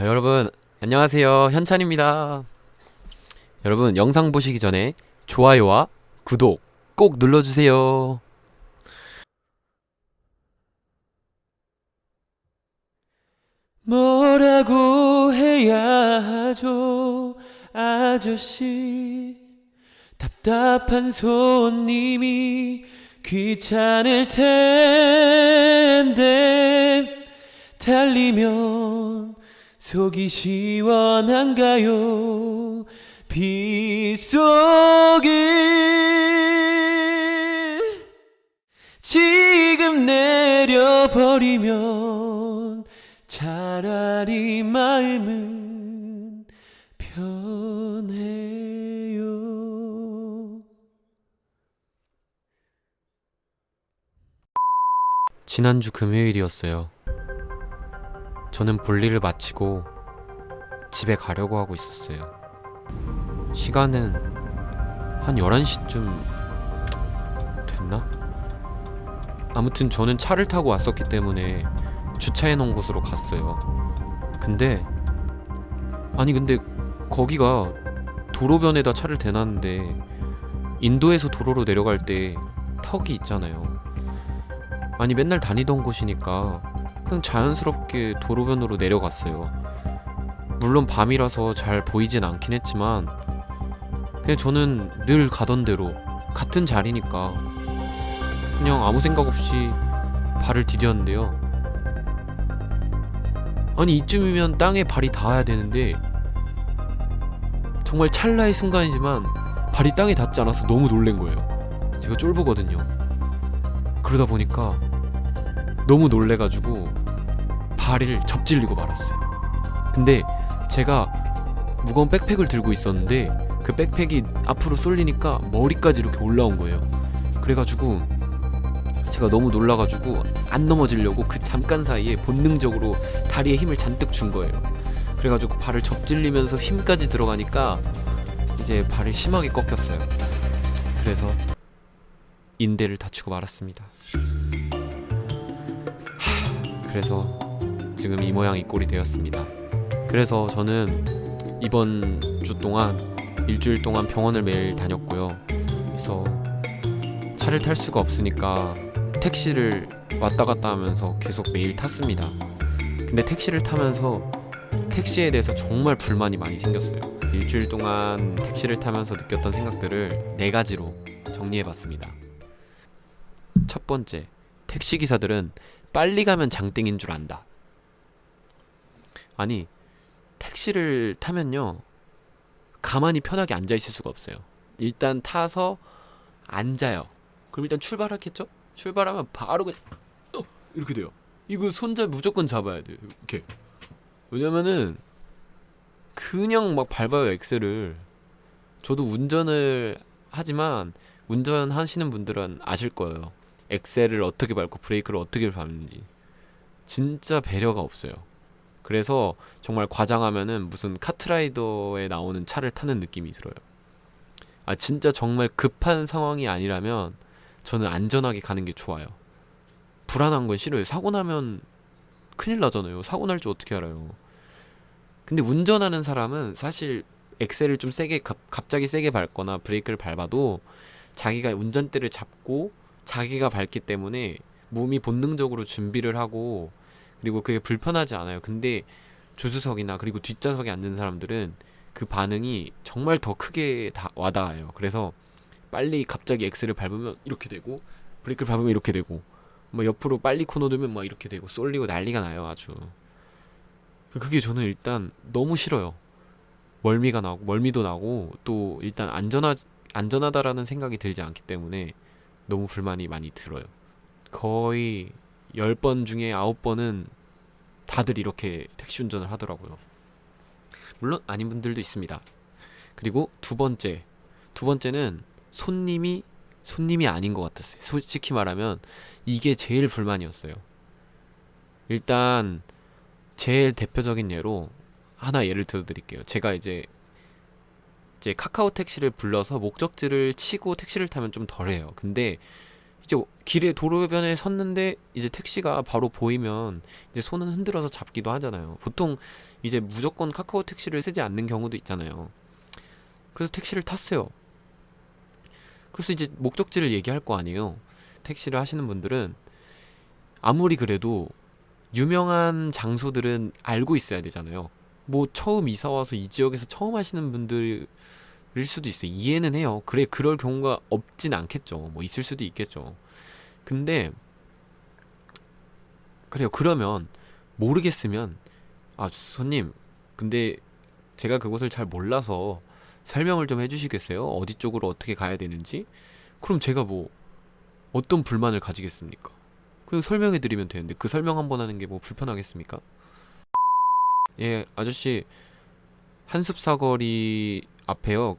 여러분, 안녕하세요. 현찬입니다. 여러분, 영상 보시기 전에 좋아요와 구독 꼭 눌러주세요. 뭐라고 해야 하죠, 아저씨. 답답한 손님이 귀찮을 텐데, 달리면 속이 시원한가요? 빗속에 지금 내려버리면 차라리 마음은 편해요. 지난주 금요일이었어요. 저는 볼일을 마치고 집에 가려고 하고 있었어요. 시간은 한 11시쯤 됐나? 아무튼 저는 차를 타고 왔었기 때문에 주차해 놓은 곳으로 갔어요. 근데 거기가 도로변에다 차를 대놨는데, 인도에서 도로로 내려갈 때 턱이 있잖아요. 맨날 다니던 곳이니까 그냥 자연스럽게 도로변으로 내려갔어요. 물론 밤이라서 잘 보이진 않긴 했지만 그냥 저는 늘 가던 대로, 같은 자리니까 그냥 아무 생각 없이 발을 디뎠는데요. 이쯤이면 땅에 발이 닿아야 되는데 정말 찰나의 순간이지만 발이 땅에 닿지 않아서 너무 놀란 거예요. 제가 쫄보거든요. 그러다 보니까 너무 놀래가지고 발을 접질리고 말았어요. 근데 제가 무거운 백팩을 들고 있었는데 그 백팩이 앞으로 쏠리니까 머리까지 이렇게 올라온 거예요. 그래가지고 제가 너무 놀라가지고 안 넘어지려고 그 잠깐 사이에 본능적으로 다리에 힘을 잔뜩 준 거예요. 그래가지고 발을 접질리면서 힘까지 들어가니까 이제 발이 심하게 꺾였어요. 그래서 인대를 다치고 말았습니다. 그래서 지금 이 모양 이 꼴이 되었습니다. 그래서 저는 이번 주 동안 일주일 동안 병원을 매일 다녔고요. 그래서 차를 탈 수가 없으니까 택시를 왔다 갔다 하면서 계속 매일 탔습니다. 근데 택시를 타면서 택시에 대해서 정말 불만이 많이 생겼어요. 일주일 동안 택시를 타면서 느꼈던 생각들을 4가지로 정리해봤습니다. 첫 번째, 택시기사들은 빨리 가면 장땡인 줄 안다. 택시를 타면요, 가만히 편하게 앉아있을 수가 없어요. 일단 타서 앉아요. 그럼 일단 출발하겠죠? 출발하면 바로 그냥 이렇게 돼요. 이거 손잡이 무조건 잡아야 돼요. 이렇게. 왜냐면은 그냥 막 밟아요, 엑셀을. 저도 운전을 하지만 운전하시는 분들은 아실 거예요. 엑셀을 어떻게 밟고 브레이크를 어떻게 밟는지. 진짜 배려가 없어요. 그래서 정말 과장하면은 무슨 카트라이더에 나오는 차를 타는 느낌이 들어요. 진짜 정말 급한 상황이 아니라면 저는 안전하게 가는 게 좋아요. 불안한 건 싫어요. 사고 나면 큰일 나잖아요. 사고 날 줄 어떻게 알아요. 근데 운전하는 사람은 사실 엑셀을 좀 세게 갑자기 세게 밟거나 브레이크를 밟아도 자기가 운전대를 잡고 자기가 밟기 때문에 몸이 본능적으로 준비를 하고, 그리고 그게 불편하지 않아요. 근데 조수석이나 그리고 뒷좌석에 앉은 사람들은 그 반응이 정말 더 크게 와닿아요. 그래서 빨리 갑자기 엑셀을 밟으면 이렇게 되고, 브레이크를 밟으면 이렇게 되고, 옆으로 빨리 코너 들면 막 이렇게 되고, 쏠리고 난리가 나요, 아주. 그게 저는 일단 너무 싫어요. 멀미도 나고, 또 일단 안전하다라는 생각이 들지 않기 때문에 너무 불만이 많이 들어요. 거의 10번 중에 9번은 다들 이렇게 택시 운전을 하더라고요. 물론 아닌 분들도 있습니다. 그리고 두 번째는 손님이 아닌 것 같았어요. 솔직히 말하면 이게 제일 불만이었어요. 일단 제일 대표적인 예로 하나 예를 들어드릴게요. 제가 이제 카카오 택시를 불러서 목적지를 치고 택시를 타면 좀 덜해요. 근데 이제 길에 도로변에 섰는데 이제 택시가 바로 보이면 이제 손은 흔들어서 잡기도 하잖아요. 보통 이제 무조건 카카오 택시를 쓰지 않는 경우도 있잖아요. 그래서 택시를 탔어요. 그래서 이제 목적지를 얘기할 거 아니에요. 택시를 하시는 분들은 아무리 그래도 유명한 장소들은 알고 있어야 되잖아요. 뭐 처음 이사 와서 이 지역에서 처음 하시는 분들일 수도 있어요. 이해는 해요. 그래, 그럴 경우가 없진 않겠죠. 뭐 있을 수도 있겠죠. 근데 그래요. 그러면 모르겠으면 손님, 근데 제가 그곳을 잘 몰라서 설명을 좀 해주시겠어요? 어디 쪽으로 어떻게 가야 되는지? 그럼 제가 뭐 어떤 불만을 가지겠습니까? 그냥 설명해드리면 되는데 그 설명 한 번 하는 게 뭐 불편하겠습니까? 예, 아저씨, 한숲사거리 앞에요.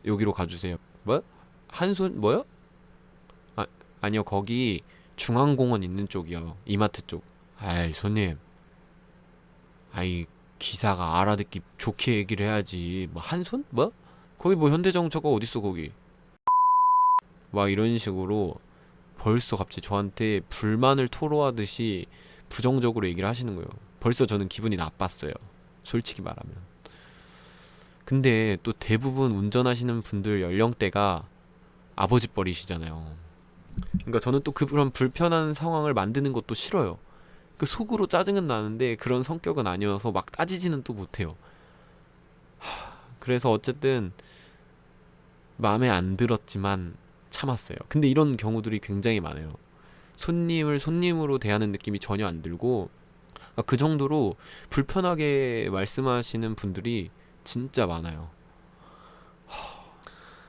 여기로 가주세요. 뭐? 한손 뭐요? 아니요, 거기 중앙공원 있는 쪽이요. 이마트 쪽. 아이, 손님. 아이, 기사가 알아듣기 좋게 얘기를 해야지. 뭐 한손? 뭐? 거기 뭐 현대자동차가 어딨어 거기. 막 이런 식으로 벌써 갑자기 저한테 불만을 토로하듯이 부정적으로 얘기를 하시는 거예요. 벌써 저는 기분이 나빴어요. 솔직히 말하면. 근데 또 대부분 운전하시는 분들 연령대가 아버지 뻘이시잖아요. 그러니까 저는 또 그런 불편한 상황을 만드는 것도 싫어요. 그 속으로 짜증은 나는데 그런 성격은 아니어서 막 따지지는 또 못해요. 그래서 어쨌든 마음에 안 들었지만 참았어요. 근데 이런 경우들이 굉장히 많아요. 손님을 손님으로 대하는 느낌이 전혀 안 들고 그 정도로 불편하게 말씀하시는 분들이 진짜 많아요.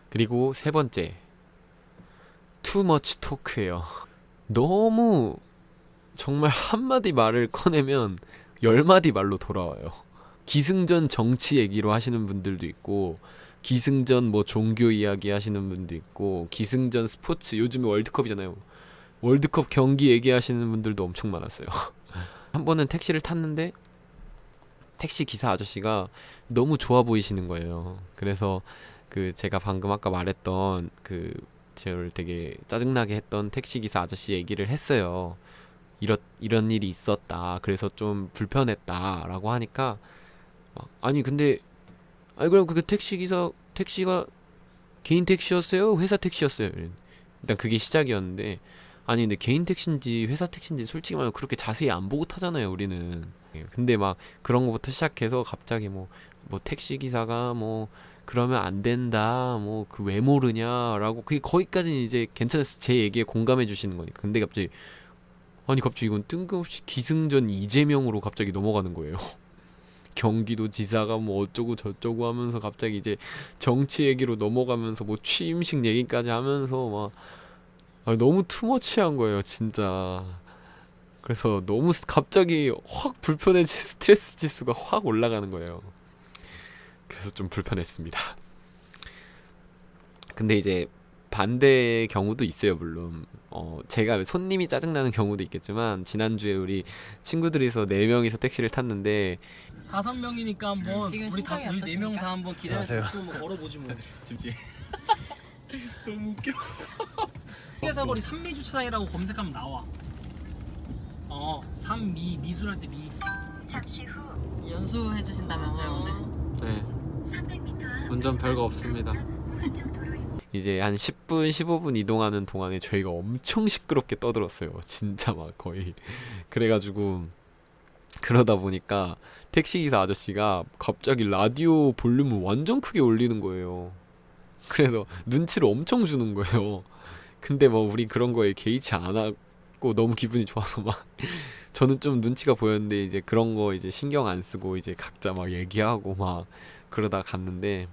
그리고 세 번째, 투머치 토크예요. 너무 정말 한마디 말을 꺼내면 10마디 말로 돌아와요. 기승전 정치 얘기로 하시는 분들도 있고, 기승전 뭐 종교 이야기 하시는 분도 있고, 기승전 스포츠, 요즘에 월드컵이잖아요. 월드컵 경기 얘기하시는 분들도 엄청 많았어요. 한 번은 택시를 탔는데 택시 기사 아저씨가 너무 좋아 보이시는 거예요. 그래서 제가 방금 아까 말했던 저를 되게 짜증나게 했던 택시 기사 아저씨 얘기를 했어요. 이런 일이 있었다. 그래서 좀 불편했다라고 하니까 아니 근데 그럼 그 택시가 개인 택시였어요? 회사 택시였어요? 일단 그게 시작이었는데 아니 근데 개인 택시인지 회사 택시인지 솔직히 말하면 그렇게 자세히 안 보고 타잖아요 우리는. 근데 막 그런 거부터 시작해서 갑자기 뭐 택시 기사가 뭐 그러면 안 된다 뭐 그 왜 모르냐라고 그게 거기까지는 이제 괜찮았어. 제 얘기에 공감해 주시는 거니까. 근데 갑자기 이건 뜬금없이 기승전 이재명으로 갑자기 넘어가는 거예요. 경기도 지사가 뭐 어쩌고 저쩌고 하면서 갑자기 이제 정치 얘기로 넘어가면서 뭐 취임식 얘기까지 하면서 막 너무 투머치한 거예요 진짜. 그래서 너무 갑자기 확 불편해지 스트레스 지수가 확 올라가는 거예요. 그래서 좀 불편했습니다. 근데 이제 반대의 경우도 있어요 물론. 제가 손님이 짜증나는 경우도 있겠지만 지난주에 우리 친구들이서 4명이서 택시를 탔는데 5명이니까 한번 지금 우리 심정이 우리 4명 어떠십니까? 다 한번 길에 뭐 걸어보지 뭐. 지금 너무 웃겨. 회사거리 삼미주 차량이라고 검색하면 나와. 삼미 미술할 때 미. 잠시 후 연수해 주신다면서요 오늘? 네 300m 운전 별거 없습니다. 오른쪽 도로입니다. 이제 한 10분 15분 이동하는 동안에 저희가 엄청 시끄럽게 떠들었어요. 진짜 막 거의. 그래가지고 그러다 보니까 택시기사 아저씨가 갑자기 라디오 볼륨을 완전 크게 올리는 거예요. 그래서 눈치를 엄청 주는 거예요. 근데 뭐 우리 그런 거에 개의치 안 하고 너무 기분이 좋아서 막 저는 좀 눈치가 보였는데 이제 그런 거 이제 신경 안 쓰고 이제 각자 막 얘기하고 막 그러다 갔는데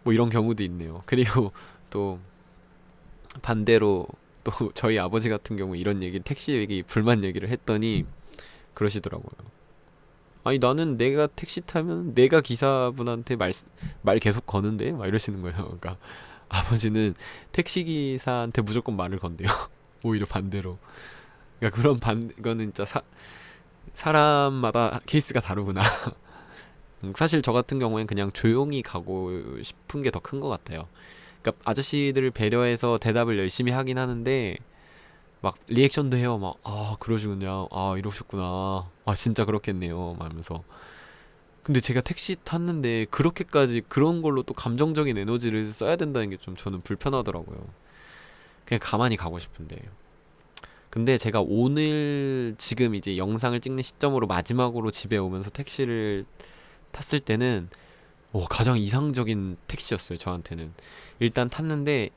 뭐 이런 경우도 있네요. 그리고 또 반대로 또 저희 아버지 같은 경우 이런 얘기 택시 얘기 불만 얘기를 했더니 그러시더라고요. 아니 나는 내가 택시 타면 내가 기사분한테 말 계속 거는데 막 이러시는 거예요. 그러니까 아버지는 택시 기사한테 무조건 말을 건대요. 오히려 반대로. 그러니까 이거는 진짜 사람마다 케이스가 다르구나. 사실 저 같은 경우엔 그냥 조용히 가고 싶은 게 더 큰 것 같아요. 그러니까 아저씨들을 배려해서 대답을 열심히 하긴 하는데 막 리액션도 해요. 막 아 그러시군요. 아 이러셨구나. 아 진짜 그렇겠네요. 말하면서. 근데 제가 택시 탔는데 그렇게까지 그런 걸로 또 감정적인 에너지를 써야 된다는 게 좀 저는 불편하더라고요. 그냥 가만히 가고 싶은데. 근데 제가 오늘 지금 이제 영상을 찍는 시점으로 마지막으로 집에 오면서 택시를 탔을 때는 가장 이상적인 택시였어요, 저한테는. 일단 탔는데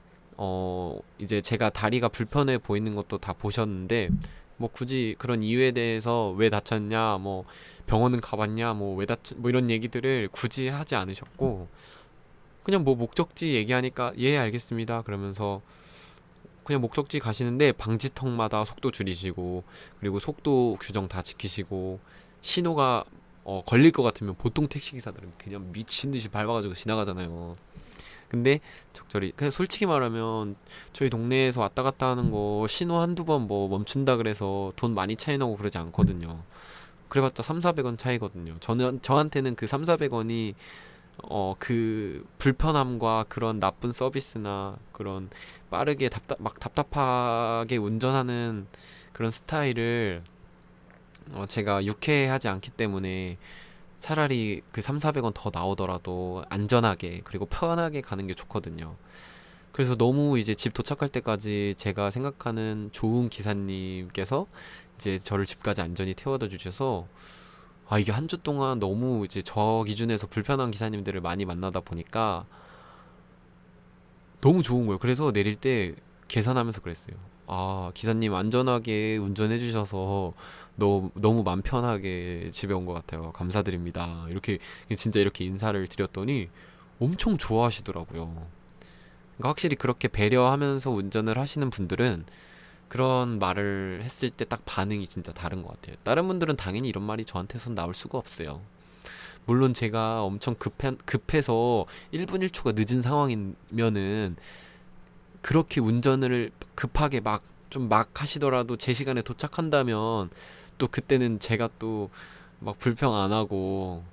이제 제가 다리가 불편해 보이는 것도 다 보셨는데 뭐 굳이 그런 이유에 대해서 왜 다쳤냐, 뭐 병원은 가봤냐, 뭐 왜 다쳤, 뭐 이런 얘기들을 굳이 하지 않으셨고 그냥 뭐 목적지 얘기하니까 예 알겠습니다 그러면서 그냥 목적지 가시는데 방지턱마다 속도 줄이시고 그리고 속도 규정 다 지키시고 신호가 걸릴 것 같으면 보통 택시기사들은 그냥 미친 듯이 밟아가지고 지나가잖아요. 근데 적절히 그냥 솔직히 말하면 저희 동네에서 왔다 갔다 하는 거 신호 한두 번 뭐 멈춘다 그래서 돈 많이 차이 나고 그러지 않거든요. 그래봤자 3,400원 차이거든요. 저한테는 그 3,400원이 그 불편함과 그런 나쁜 서비스나 그런 빠르게 답답하게 운전하는 그런 스타일을 제가 유쾌하지 않기 때문에 차라리 그 3,400원 더 나오더라도 안전하게 그리고 편하게 가는 게 좋거든요. 그래서 너무 이제 집 도착할 때까지 제가 생각하는 좋은 기사님께서 이제 저를 집까지 안전히 태워다 주셔서 이게 한 주 동안 너무 이제 저 기준에서 불편한 기사님들을 많이 만나다 보니까 너무 좋은 거예요. 그래서 내릴 때 계산하면서 그랬어요. 기사님 안전하게 운전해 주셔서 너무 맘 편하게 집에 온 것 같아요. 감사드립니다. 이렇게 진짜 이렇게 인사를 드렸더니 엄청 좋아하시더라고요. 그러니까 확실히 그렇게 배려하면서 운전을 하시는 분들은 그런 말을 했을 때 딱 반응이 진짜 다른 것 같아요. 다른 분들은 당연히 이런 말이 저한테선 나올 수가 없어요. 물론 제가 엄청 급해서 1분 1초가 늦은 상황이면은 그렇게 운전을 급하게 막 하시더라도 제 시간에 도착한다면 또 그때는 제가 또 막 불평 안 하고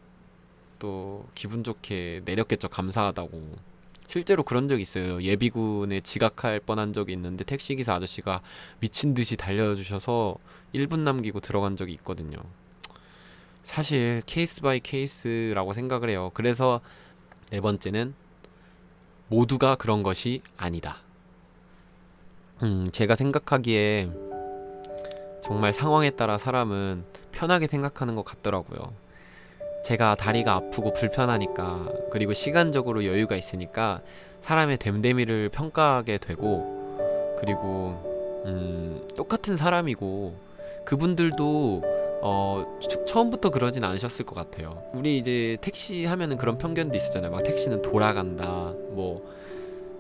또 기분 좋게 내렸겠죠. 감사하다고. 실제로 그런 적이 있어요. 예비군에 지각할 뻔한 적이 있는데 택시기사 아저씨가 미친 듯이 달려주셔서 1분 남기고 들어간 적이 있거든요. 사실 케이스 바이 케이스라고 생각을 해요. 그래서 네 번째는 모두가 그런 것이 아니다. 제가 생각하기에 정말 상황에 따라 사람은 편하게 생각하는 것 같더라고요. 제가 다리가 아프고 불편하니까 그리고 시간적으로 여유가 있으니까 사람의 됨됨이를 평가하게 되고 그리고 똑같은 사람이고 그분들도 처음부터 그러진 않으셨을 것 같아요. 우리 이제 택시 하면은 그런 편견도 있었잖아요. 막 택시는 돌아간다, 뭐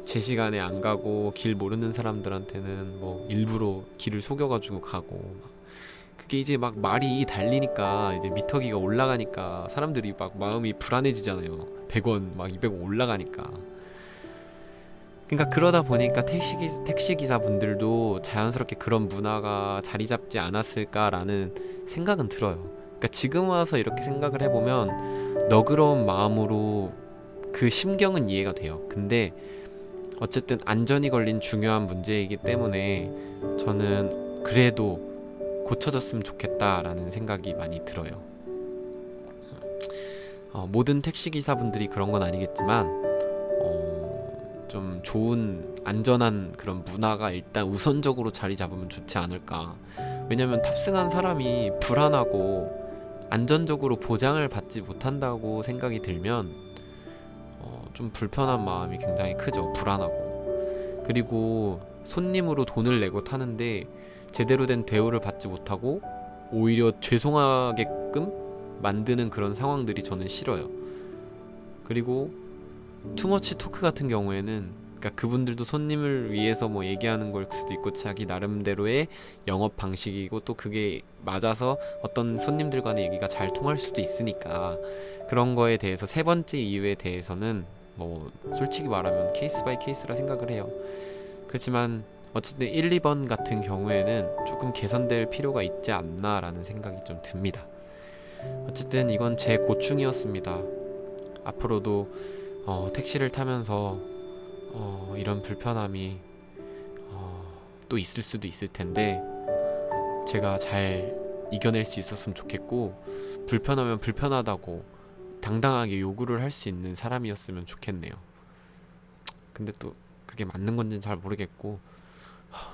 제 시간에 안 가고 길 모르는 사람들한테는 뭐 일부러 길을 속여가지고 가고 그게 이제 막 말이 달리니까 이제 미터기가 올라가니까 사람들이 막 마음이 불안해지잖아요. 100원 막 200원 올라가니까. 그러니까 그러다 보니까 택시 기사분들도 자연스럽게 그런 문화가 자리 잡지 않았을까라는 생각은 들어요. 그러니까 지금 와서 이렇게 생각을 해보면 너그러운 마음으로 그 심경은 이해가 돼요. 근데 어쨌든 안전이 걸린 중요한 문제이기 때문에 저는 그래도 고쳐졌으면 좋겠다라는 생각이 많이 들어요. 모든 택시기사분들이 그런 건 아니겠지만 좀 좋은 안전한 그런 문화가 일단 우선적으로 자리 잡으면 좋지 않을까. 왜냐면 탑승한 사람이 불안하고 안전적으로 보장을 받지 못한다고 생각이 들면 좀 불편한 마음이 굉장히 크죠. 불안하고. 그리고 손님으로 돈을 내고 타는데 제대로 된 대우를 받지 못하고 오히려 죄송하게끔 만드는 그런 상황들이 저는 싫어요. 그리고 투머치 토크 같은 경우에는 그러니까 그분들도 손님을 위해서 뭐 얘기하는 걸 수도 있고 자기 나름대로의 영업 방식이고 또 그게 맞아서 어떤 손님들과의 얘기가 잘 통할 수도 있으니까 그런 거에 대해서 세 번째 이유에 대해서는 뭐 솔직히 말하면 케이스 바이 케이스라 생각을 해요. 그렇지만 어쨌든 1, 2번 같은 경우에는 조금 개선될 필요가 있지 않나라는 생각이 좀 듭니다. 어쨌든 이건 제 고충이었습니다. 앞으로도 택시를 타면서 이런 불편함이 또 있을 수도 있을 텐데 제가 잘 이겨낼 수 있었으면 좋겠고, 불편하면 불편하다고 당당하게 요구를 할 수 있는 사람이었으면 좋겠네요. 근데 또 그게 맞는 건지는 잘 모르겠고,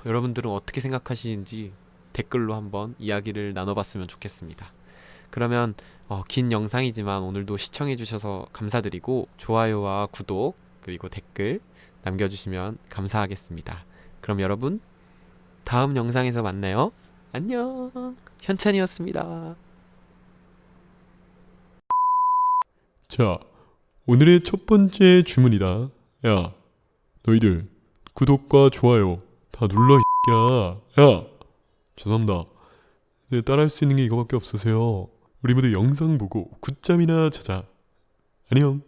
여러분들은 어떻게 생각하시는지 댓글로 한번 이야기를 나눠봤으면 좋겠습니다. 그러면 긴 영상이지만 오늘도 시청해주셔서 감사드리고, 좋아요와 구독 그리고 댓글 남겨주시면 감사하겠습니다. 그럼 여러분, 다음 영상에서 만나요. 안녕. 현찬이었습니다. 자, 오늘의 첫 번째 주문이다. 야, 너희들 구독과 좋아요 다 눌러, 이 새끼야. 야, 죄송합니다. 네, 따라할 수 있는 게 이거밖에 없으세요. 우리 모두 영상 보고 굿잠이나 자자. 안녕.